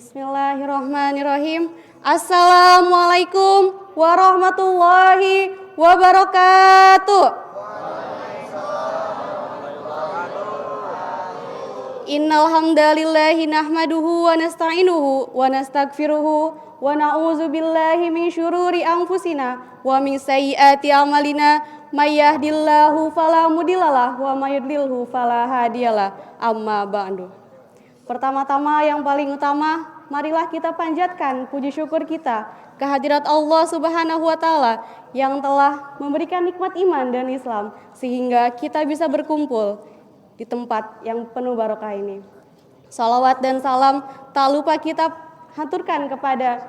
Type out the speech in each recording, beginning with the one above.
Bismillahirrahmanirrahim. Assalamualaikum warahmatullahi wabarakatuh. Innal hamdalillahi nahmaduhu wa nasta'inuhu wa nastaghfiruhu wa na'udzu billahi min syururi anfusina wa min sayyiati a'malina may yahdihillahu fala mudhillalah wa may yudlilhu fala hadiyalah. Amma ba'du. Pertama-tama yang paling utama, marilah kita panjatkan puji syukur kita kehadirat Allah Subhanahu wa taala yang telah memberikan nikmat iman dan Islam sehingga kita bisa berkumpul di tempat yang penuh barokah ini. Salawat dan salam tak lupa kita haturkan kepada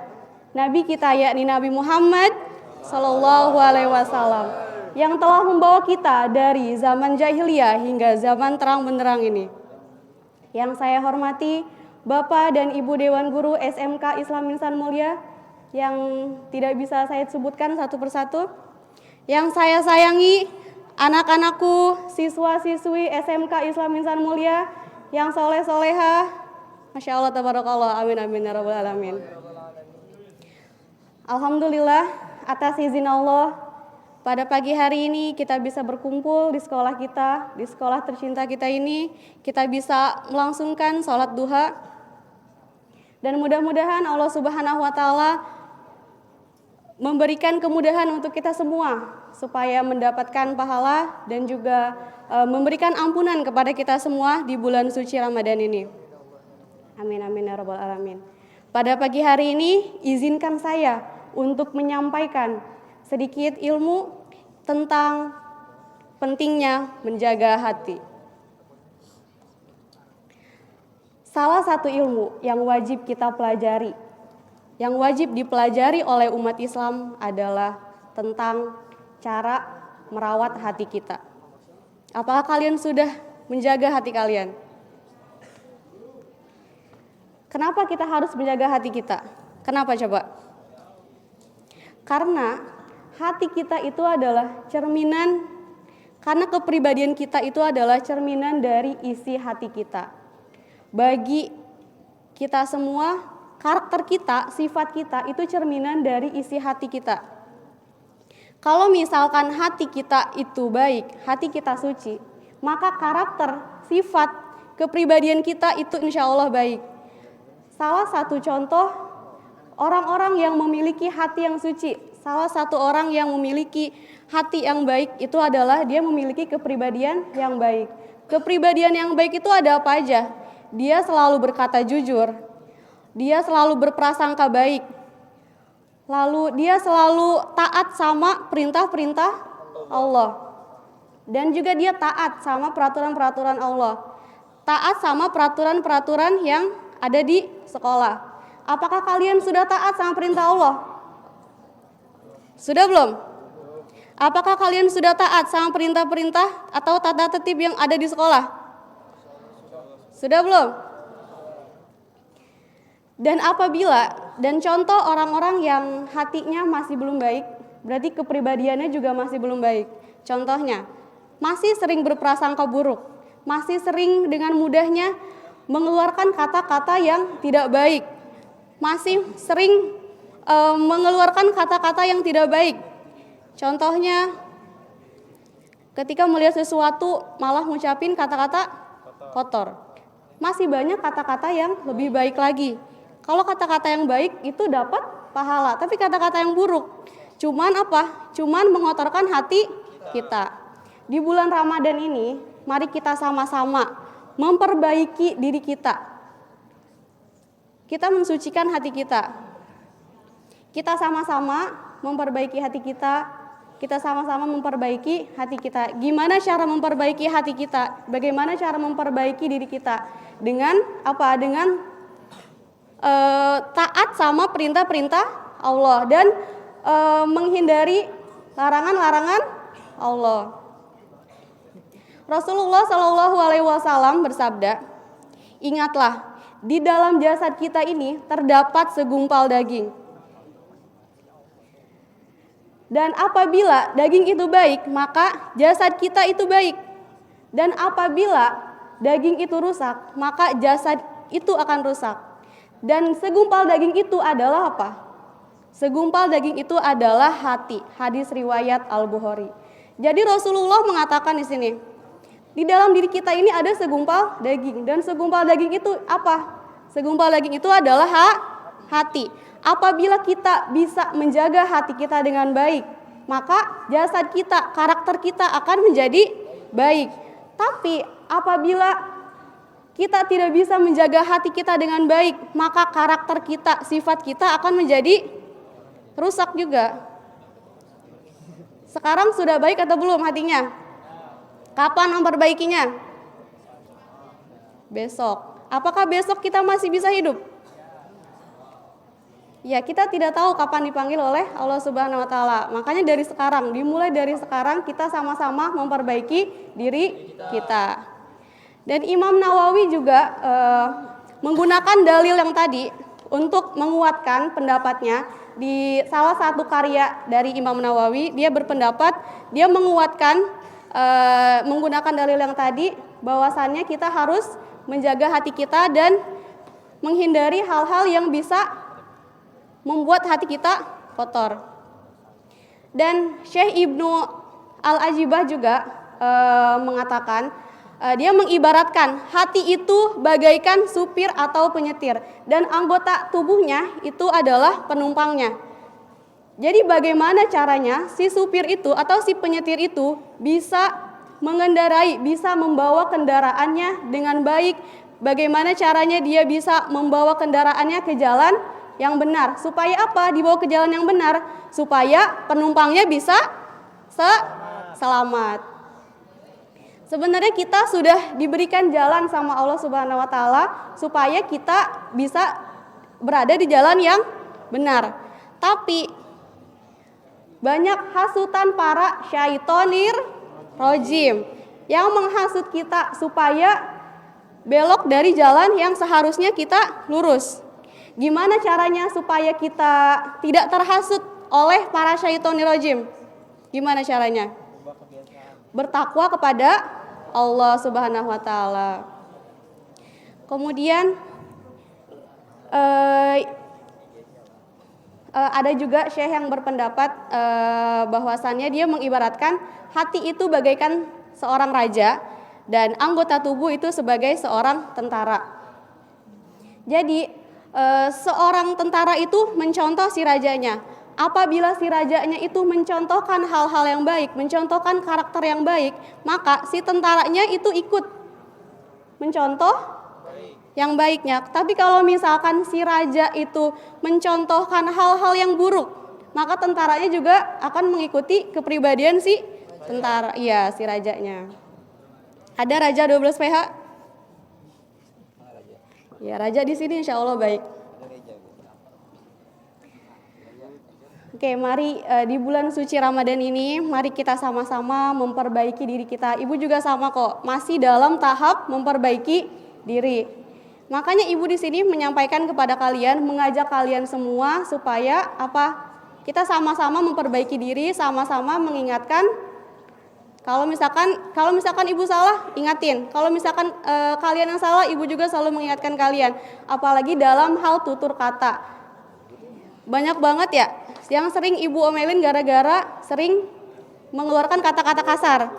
Nabi kita yakni Nabi Muhammad sallallahu alaihi wasallam yang telah membawa kita dari zaman jahiliyah hingga zaman terang benderang ini. Yang saya hormati Bapak dan Ibu Dewan Guru SMK Islam Insan Mulia yang tidak bisa saya sebutkan satu persatu. Yang saya sayangi anak-anakku, siswa-siswi SMK Islam Insan Mulia yang soleh-soleha. Masya Allah, tabarakallah, amin amin ya rabbal alamin. Alhamdulillah atas izin Allah pada pagi hari ini kita bisa berkumpul di sekolah kita, di sekolah tercinta kita ini, kita bisa melangsungkan sholat duha. Dan mudah-mudahan Allah Subhanahu wa taala memberikan kemudahan untuk kita semua supaya mendapatkan pahala dan juga memberikan ampunan kepada kita semua di bulan suci Ramadan ini. Amin amin ya rabbal alamin. Pada pagi hari ini izinkan saya untuk menyampaikan sedikit ilmu tentang pentingnya menjaga hati. Salah satu ilmu yang wajib kita pelajari, yang wajib dipelajari oleh umat Islam adalah tentang cara merawat hati kita. Apakah kalian sudah menjaga hati kalian? Kenapa kita harus menjaga hati kita? Kenapa coba? Karena hati kita itu adalah cerminan, karena kepribadian kita itu adalah cerminan dari isi hati kita. Bagi kita semua, karakter kita, sifat kita itu cerminan dari isi hati kita. Kalau misalkan hati kita itu baik, hati kita suci, maka karakter, sifat, kepribadian kita itu insya Allah baik. Salah satu contoh orang-orang yang memiliki hati yang suci, salah satu orang yang memiliki hati yang baik itu adalah dia memiliki kepribadian yang baik. Kepribadian yang baik itu ada apa aja? Dia selalu berkata jujur, dia selalu berprasangka baik, lalu dia selalu taat sama perintah-perintah Allah. Dan juga dia taat sama peraturan-peraturan Allah, taat sama peraturan-peraturan yang ada di sekolah. Apakah kalian sudah taat sama perintah Allah? Sudah belum? Apakah kalian sudah taat sama perintah-perintah atau tata tertib yang ada di sekolah? Sudah belum? Dan contoh orang-orang yang hatinya masih belum baik, berarti kepribadiannya juga masih belum baik. Contohnya, masih sering berprasangka buruk, masih sering dengan mudahnya mengeluarkan kata-kata yang tidak baik, masih sering mengeluarkan kata-kata yang tidak baik. Contohnya, ketika melihat sesuatu malah ngucapin kata-kata kotor. Masih banyak kata-kata yang lebih baik lagi. Kalau kata-kata yang baik itu dapat pahala, tapi kata-kata yang buruk cuman apa? Cuman mengotorkan hati kita. Di bulan Ramadan ini, mari kita sama-sama memperbaiki diri kita. Kita mensucikan hati kita. Kita sama-sama memperbaiki hati kita. Kita sama-sama memperbaiki hati kita. Gimana cara memperbaiki hati kita? Bagaimana cara memperbaiki diri kita? Dengan apa? Dengan taat sama perintah-perintah Allah dan menghindari larangan-larangan Allah. Rasulullah Shallallahu Alaihi Wasallam bersabda, ingatlah, di dalam jasad kita ini terdapat segumpal daging. Dan apabila daging itu baik, maka jasad kita itu baik. Dan apabila daging itu rusak, maka jasad itu akan rusak. Dan segumpal daging itu adalah apa? Segumpal daging itu adalah hati. Hadis riwayat Al-Bukhari. Jadi Rasulullah mengatakan di sini, di dalam diri kita ini ada segumpal daging, dan segumpal daging itu apa? Segumpal daging itu adalah hati. Apabila kita bisa menjaga hati kita dengan baik, maka jasad kita, karakter kita akan menjadi baik. Tapi apabila kita tidak bisa menjaga hati kita dengan baik, maka karakter kita, sifat kita akan menjadi rusak juga. Sekarang sudah baik atau belum hatinya? Kapan memperbaikinya? Besok. Apakah besok kita masih bisa hidup? Ya, kita tidak tahu kapan dipanggil oleh Allah Subhanahu wa taala. Makanya dari sekarang, dimulai dari sekarang kita sama-sama memperbaiki diri kita. Dan Imam Nawawi juga menggunakan dalil yang tadi untuk menguatkan pendapatnya. Di salah satu karya dari Imam Nawawi, dia berpendapat, dia menguatkan menggunakan dalil yang tadi, bahwasannya kita harus menjaga hati kita dan menghindari hal-hal yang bisa membuat hati kita kotor. Dan Syekh Ibnu Al-Ajibah juga mengatakan, dia mengibaratkan hati itu bagaikan supir atau penyetir, dan anggota tubuhnya itu adalah penumpangnya. Jadi bagaimana caranya si supir itu atau si penyetir itu bisa mengendarai, bisa membawa kendaraannya dengan baik? Bagaimana caranya dia bisa membawa kendaraannya ke jalan yang benar? Supaya apa? Dibawa ke jalan yang benar, supaya penumpangnya bisa selamat. Sebenarnya kita sudah diberikan jalan sama Allah Subhanahu wa taala supaya kita bisa berada di jalan yang benar. Tapi banyak hasutan para syaitonir rojim yang menghasut kita supaya belok dari jalan yang seharusnya kita lurus. Gimana caranya supaya kita tidak terhasut oleh para syaitonir rojim? Gimana caranya? Bertakwa kepada Allah Subhanahu wa taala. Kemudian ada juga syekh yang berpendapat bahwasannya dia mengibaratkan hati itu bagaikan seorang raja dan anggota tubuh itu sebagai seorang tentara. Jadi seorang tentara itu mencontoh si rajanya. Apabila si rajanya itu mencontohkan hal-hal yang baik, mencontohkan karakter yang baik, maka si tentaranya itu ikut mencontoh yang baiknya. Tapi kalau misalkan si raja itu mencontohkan hal-hal yang buruk, maka tentaranya juga akan mengikuti kepribadian si tentara, iya si rajanya. Ada raja 12 PH? Ya, raja di sini insya Allah baik. Oke, mari di bulan suci Ramadan ini, mari kita sama-sama memperbaiki diri kita. Ibu juga sama kok, masih dalam tahap memperbaiki diri. Makanya ibu di sini menyampaikan kepada kalian, mengajak kalian semua supaya apa? Kita sama-sama memperbaiki diri, sama-sama mengingatkan. Kalau misalkan ibu salah, ingatin. Kalau misalkan kalian yang salah, ibu juga selalu mengingatkan kalian. Apalagi dalam hal tutur kata. Banyak banget ya yang sering ibu omelin gara-gara sering mengeluarkan kata-kata kasar.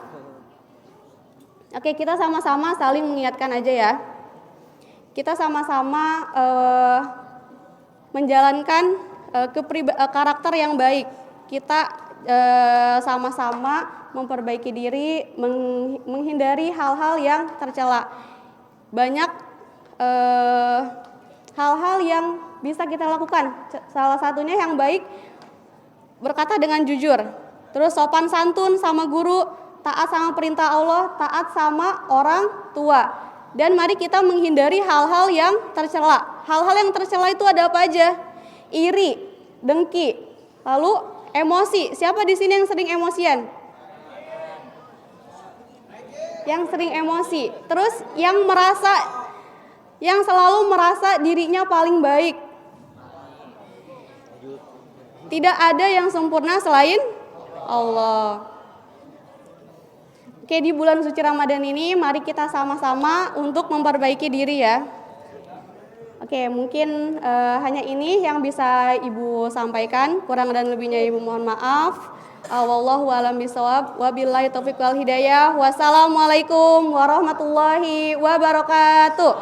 Oke, kita sama-sama saling mengingatkan aja ya. Kita sama-sama menjalankan karakter yang baik. Kita sama-sama memperbaiki diri, menghindari hal-hal yang tercela. Banyak hal-hal yang bisa kita lakukan. Salah satunya yang baik, berkata dengan jujur, terus sopan santun sama guru, taat sama perintah Allah, taat sama orang tua. Dan mari kita menghindari hal-hal yang tercela. Hal-hal yang tercela itu ada apa aja? Iri, dengki, lalu emosi. Siapa di sini yang sering emosian? Yang sering emosi. Terus yang selalu merasa dirinya paling baik. Tidak ada yang sempurna selain Allah. Oke, di bulan suci Ramadan ini mari kita sama-sama untuk memperbaiki diri ya. Oke, mungkin hanya ini yang bisa Ibu sampaikan. Kurang dan lebihnya Ibu mohon maaf. Wallahu a'lam bishawab. Wabillahi taufiq wal hidayah. Wassalamualaikum warahmatullahi wabarakatuh.